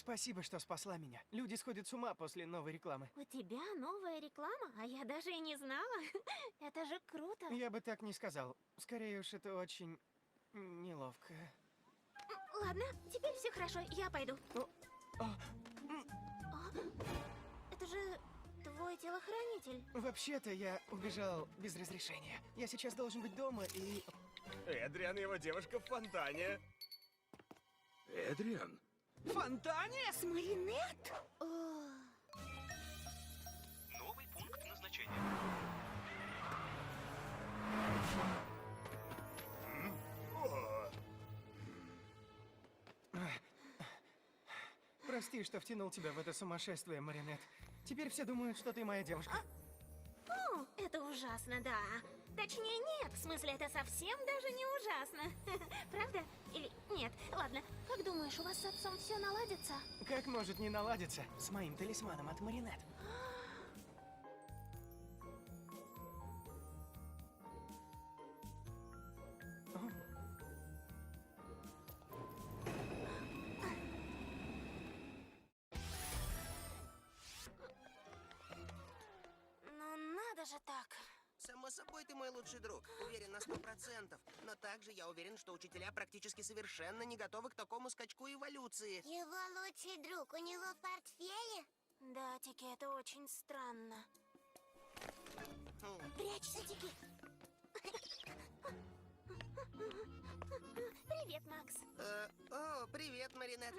Спасибо, что спасла меня. Люди сходят с ума после новой рекламы. У тебя новая реклама? А я даже и не знала. Это же круто. Я бы так не сказал. Скорее уж, это очень неловко. Ладно, теперь все хорошо, я пойду. Это же твой телохранитель. Вообще-то я убежал без разрешения. Я сейчас должен быть дома и... Эдриан и его девушка в фонтане. Эдриан? В фонтане? С Маринет? Новый пункт назначения. Прости, что втянул тебя в это сумасшествие, Маринет. Теперь все думают, что ты моя девушка. О, это ужасно, да. Точнее, нет, в смысле, это совсем даже не ужасно. Правда? Или нет? Ладно, как думаешь, у вас с отцом все наладится? Как может не наладиться с моим талисманом от Маринет? Ну, надо же так. Само собой, ты мой лучший друг. Уверен на 100%. Но также я уверен, что учителя практически совершенно не готовы к такому скачку эволюции. Его лучший друг у него в портфеле? Да, Тики, это очень странно. Прячься, Тики. Привет, Макс. О, привет, Маринет.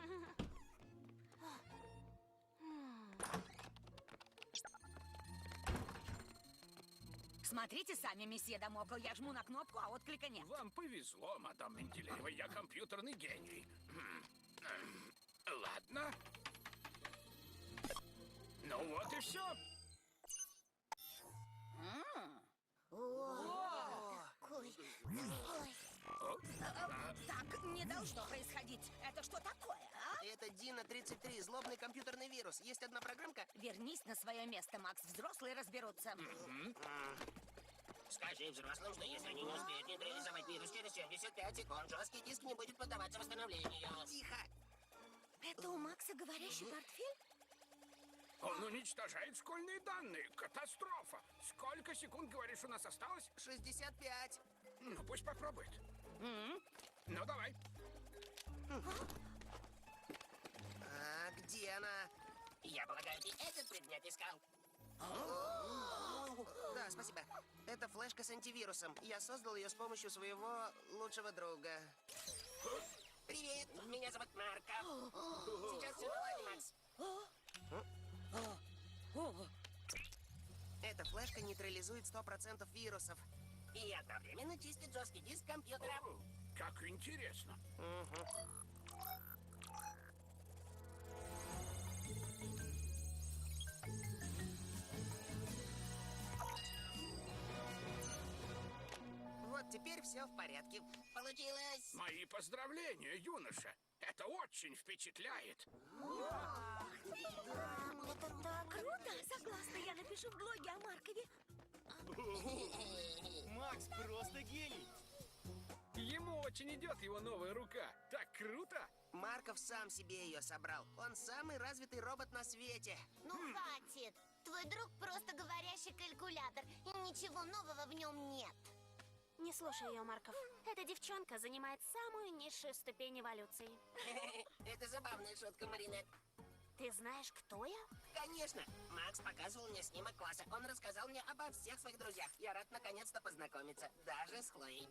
Смотрите сами, месье Дамокл, я жму на кнопку, а отклика нет. Вам повезло, мадам Менделеева, я компьютерный гений. Ладно. Ну вот и все. Ой. Так не должно происходить. Это что такое, а? Это Дина 33, злобный компьютерный вирус. Есть одна программка. Вернись на свое место, Макс. Взрослые разберутся. Скажи взрослым, что если они не успеют нейтрализовать вирус через 75 секунд, жесткий диск не будет поддаваться восстановлению. Тихо. Это у Макса говорящий портфель? Он уничтожает школьные данные. Катастрофа. Сколько секунд, говоришь, у нас осталось? 65. Ну, пусть попробует. Ну, давай. А где она? Я полагаю, ты этот предмет искал. Да, спасибо. Это флешка с антивирусом. Я создал ее с помощью своего лучшего друга. Привет, меня зовут Марко. Сейчас все наладим, Макс. Эта флешка нейтрализует 100% вирусов. И одновременно чистит жесткий диск компьютера. Как интересно. Вот теперь все в порядке. Получилось. Мои поздравления, юноша. Это очень впечатляет. Это так круто! Согласна, я напишу в блоге о Маркове. Макс просто гений. Ему очень идет его новая рука. Так круто! Марков сам себе ее собрал. Он самый развитый робот на свете. Ну, хватит. Твой друг просто говорящий калькулятор, и ничего нового в нем нет. Не слушай ее, Марков. Эта девчонка занимает самую низшую ступень эволюции. Это забавная шутка, Маринет. Ты знаешь, кто я? Конечно. Макс показывал мне снимок класса. Он рассказал мне обо всех своих друзьях. Я рад наконец-то познакомиться. Даже с Хлоей.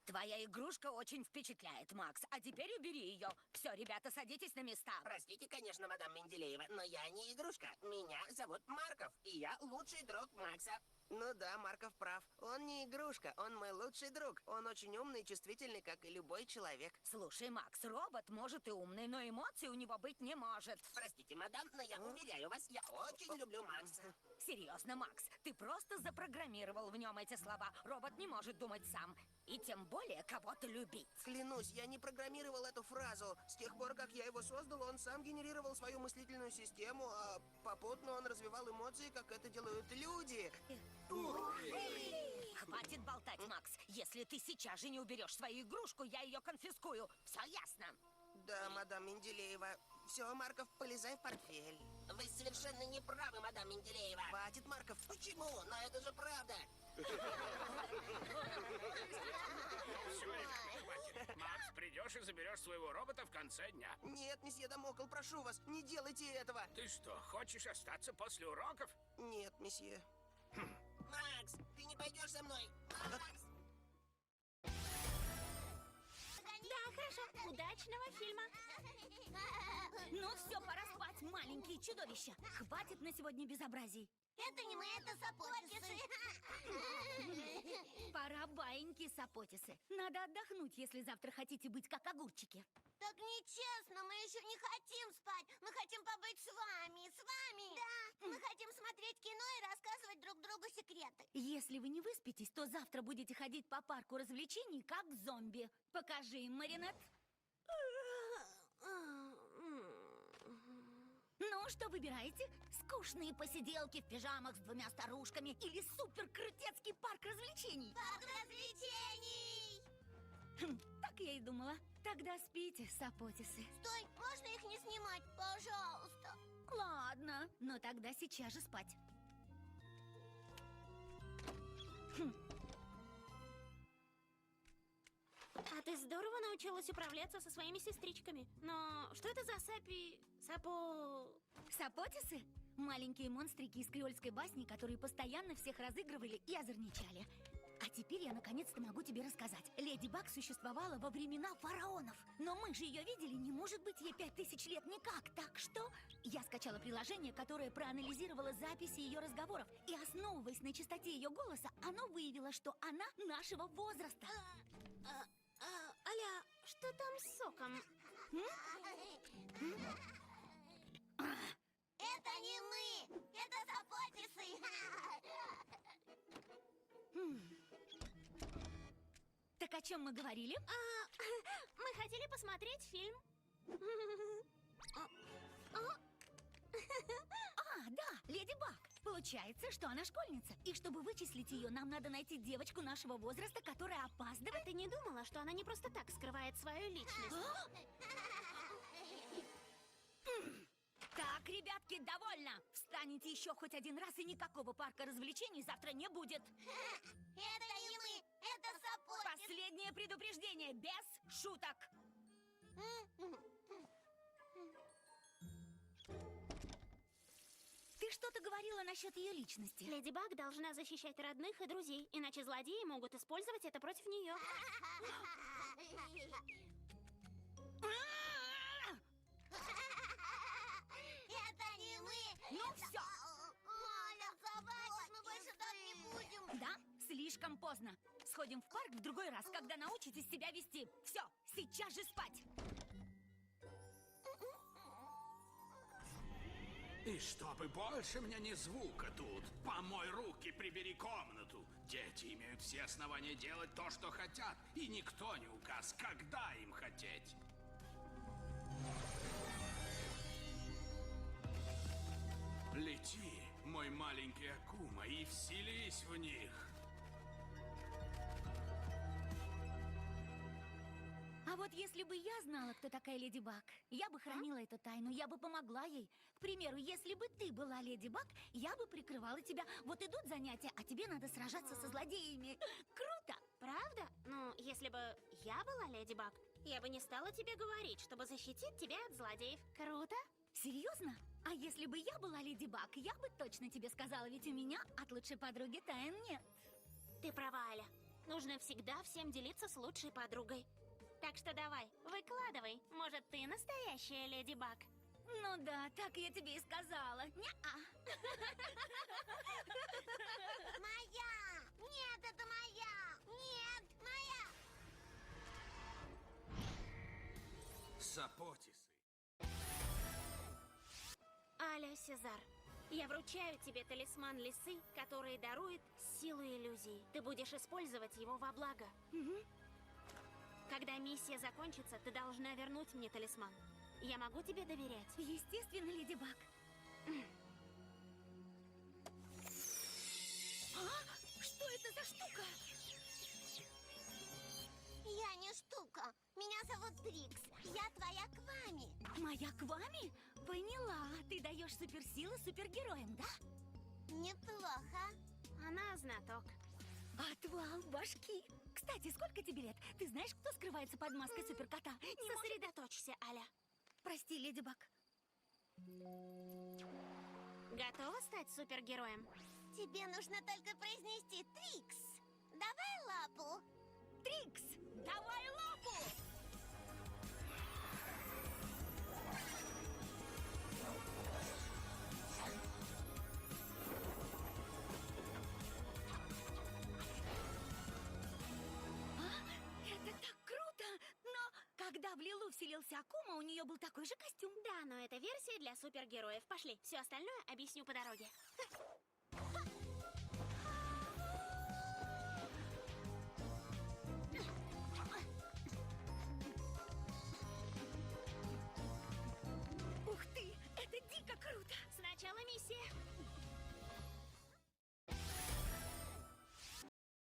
Твоя игрушка очень впечатляет, Макс. А теперь убери ее. Все, ребята, садитесь на места. Простите, конечно, мадам Менделеева, но я не игрушка. Меня зовут Марков, и я лучший друг Макса. Ну да, Марков прав. Он не игрушка, он мой лучший друг. Он очень умный и чувствительный, как и любой человек. Слушай, Макс, робот может и умный, но эмоций у него быть не может. Простите, мадам, но я уверяю вас, я очень люблю Макса. Серьезно, Макс, ты просто запрограммировал в нем эти слова. Робот не может думать сам. И тем более кого-то любить. Клянусь, я не программировал эту фразу. С тех пор, как я его создал, он сам генерировал свою мыслительную систему, а попутно он развивал эмоции, как это делают люди. Хватит болтать, Макс. Если ты сейчас же не уберешь свою игрушку, я ее конфискую. Все ясно? Да, мадам Менделеева. Все, Марков, полезай в портфель. Вы совершенно не правы, мадам Менделеева. Хватит, Марков. Почему? Но это же правда. Все, ребята, хватит. Макс, придешь и заберешь своего робота в конце дня. Нет, месье Дамокл, прошу вас, не делайте этого. Ты что, хочешь остаться после уроков? Нет, месье. Макс, ты не пойдешь со мной? Макс! Да, хорошо. Удачного фильма. Ну все, пора спать, маленькие чудовища. Хватит на сегодня безобразий. Это не мы, это сапотисы. Пора, баиньки сапотисы. Надо отдохнуть, если завтра хотите быть как огурчики. Так нечестно, мы еще не хотим спать. Мы хотим побыть с вами. С вами. Да, мы хотим смотреть кино и рассказывать друг другу секреты. Если вы не выспитесь, то завтра будете ходить по парку развлечений, как зомби. Покажи им, Маринет. Ну, что выбираете? Скучные посиделки в пижамах с двумя старушками или супер-крутецкий парк развлечений? Парк развлечений! Так я и думала. Тогда спите, сапотисы. Стой, можно их не снимать, пожалуйста? Ладно, но тогда сейчас же спать. А ты здорово научилась управляться со своими сестричками. Но что это за Сапотисы? Маленькие монстрики из креольской басни, которые постоянно всех разыгрывали и озорничали. А теперь я наконец-то могу тебе рассказать. Леди Баг существовала во времена фараонов. Но мы же ее видели, не может быть ей 5000 лет никак. Так что я скачала приложение, которое проанализировало записи ее разговоров. И основываясь на частоте ее голоса, оно выявило, что она нашего возраста. Аля, что там с соком? Это не мы, это сапотисы. Так о чем мы говорили? Мы хотели посмотреть фильм. Да, Леди Баг. Получается, что она школьница. И чтобы вычислить ее, нам надо найти девочку нашего возраста, которая опаздывает. А ты не думала, что она не просто так скрывает свою личность? Так, ребятки, довольно. Встанете еще хоть один раз, и никакого парка развлечений завтра не будет. Это не мы, это сапотисы. Последнее предупреждение, без шуток. Ты что-то говорила насчет ее личности. Леди Баг должна защищать родных и друзей, иначе злодеи могут использовать это против нее. Это не мы. Ну все. Оля, хватит, мы больше так не будем. Да, слишком поздно. Сходим в парк в другой раз, когда научитесь себя вести. Все, сейчас же спать. И чтобы больше мне ни звука тут, помой руки, прибери комнату. Дети имеют все основания делать то, что хотят, и никто не указ, когда им хотеть. Лети, мой маленький Акума, и вселись в них. А вот если бы я знала, кто такая Леди Баг, я бы хранила эту тайну, я бы помогла ей. К примеру, если бы ты была Леди Баг, я бы прикрывала тебя. Вот идут занятия, а тебе надо сражаться со злодеями. Круто! Правда? Ну, если бы я была Леди Баг, я бы не стала тебе говорить, чтобы защитить тебя от злодеев. Круто? Серьезно? А если бы я была Леди Баг, я бы точно тебе сказала, ведь у меня от лучшей подруги тайн нет. Ты права, Аля. Нужно всегда всем делиться с лучшей подругой. Так что давай, выкладывай. Может, ты настоящая Леди Баг? Ну да, так я тебе и сказала. Не-а. Моя! Нет, это моя! Нет, моя! Сапотисы. Аля Сезар, я вручаю тебе талисман лисы, который дарует силу иллюзий. Ты будешь использовать его во благо. Когда миссия закончится, ты должна вернуть мне талисман. Я могу тебе доверять? Естественно, Леди Баг. Что это за штука? Я не штука. Меня зовут Трикс. Я твоя Квами. Моя Квами? Поняла. Ты даешь суперсилы супергероям, да? Неплохо. Она знаток. Отвал башки. Кстати, сколько тебе лет? Ты знаешь, кто скрывается под маской суперкота? Не может- Сосредоточься, Аля. Прости, Леди Баг. Готова стать супергероем? Тебе нужно только произнести Трикс. Давай лапу. Трикс, давай лапу! Это так круто! Но когда в Лилу вселился Акума, у нее был такой же костюм. Да, но это версия для супергероев. Пошли, все остальное объясню по дороге.